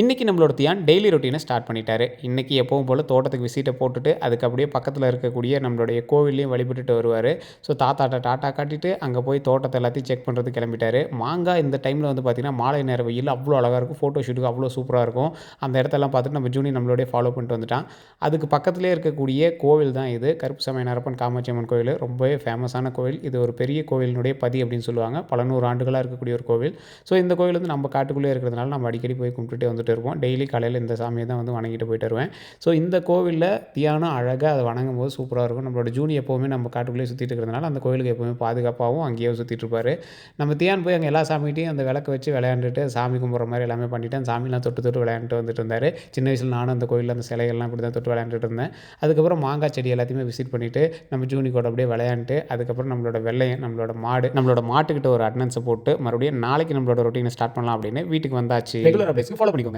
இன்னைக்கு நம்மளோட Dhyan daily ரொட்டீனை start பண்ணிட்டாரு. இன்னைக்கு எப்பவும் போல தோட்டத்துக்கு விசிட்ட போட்டுட்டு, அதுக்கு அப்படியே பக்கத்துல இருக்கக்கூடிய நம்மளுடைய கோவில்லயும் வழிபட்டுட்டு வருவாரு. ஸோ தாத்தாட்ட டாட்டா காட்டிட்டு, அங்க போய் தோட்டத்த எல்லாத்தையும் செக் பண்றதுக்கு கிளம்பிட்டாரு. மாங்காய் இந்த டைம்ல வந்து பார்த்தீங்கன்னா, மாலை நேர வெயில்ல அவ்வளோ அழகா இருக்கும். ஃபோட்டோ ஷூட்டுக்கு அவ்வளோ சூப்பரா இருக்கும். அந்த இடத்தெல்லாம் பார்த்துட்டு நம்ம ஜூனி நம்மளோடயே ஃபாலோ பண்ணிட்டு வந்துட்டான். அதுக்கு பக்கத்திலேயே இருக்கக்கூடிய கோவில் தான் இது. கருப்பு சமய நரப்பன் காமாட்சி அம்மன் கோயில். ரொம்பவே ஃபேமஸான கோவில். இது ஒரு பெரிய கோவிலினுடைய பதி அப்படின்னு சொல்லுவாங்க. பல நூறு ஆண்டுகளா இருக்கக்கூடிய ஒரு கோவில். ஸோ இந்த கோவில் வந்து நம்ம காட்டுக்குள்ளேயே இருக்கிறதுனால நம்ம அடிக்கடி போய் கும்பிட்டுட்டே வந்துட்டு இருப்போம். டெய்லி காலையில் இந்த சாமியை தான் வந்து வணங்கிட்டு போயிட்டு வருவேன். ஸோ இந்த கோவிலில் தியானம் அழகாக அதை வணங்கும் போது சூப்பராக இருக்கும். நம்மளோட ஜூனி எப்போவுமே நம்ம காட்டுக்குள்ளேயே சுற்றிட்டு இருக்கிறதுனால அந்த கோவிலுக்கு எப்போவுமே பாதுகாப்பாகவும் அங்கேயே சுற்றிட்டு இருப்பார். நம்ம தியான் போய் அங்கே எல்லா சாமிகிட்டையும் அந்த விளக்கு வச்சு விளையாண்டுட்டு சாமி கும்பிட்ற மாதிரி எல்லாமே பண்ணிவிட்டு அந்த சாமிலாம் தொட்டு தொட்டு விளையாண்டுட்டு வந்துட்டு இருந்தார். சின்ன வயசில் நானும் அந்த கோயிலில் அந்த சிலைகள்லாம் இப்படி தான் தொட்டு விளையாண்டுட்டு இருந்தேன். அதுக்கப்புறம் மாங்காய் செடி எல்லாத்தையுமே விசிட் பண்ணிவிட்டு நம்ம ஜூனி கூட அப்படியே விளையாண்டுட்டு அதுக்கப்புறம் நம்மளோட வெள்ளையன் நம்மளோட மாட்டுக்கிட்ட ஒரு அட்டனன்ஸை போட்டு மறுபடியும் நாளைக்கு நம்மளோட ரொட்டீனை ஸ்டார்ட் பண்ணலாம் அப்படின்னு வீட்டுக்கு வந்தாச்சு. ரெகுலர் அப்டேட்ஸ்க்கு ஃபாலோ பண்ணிக்கோங்க.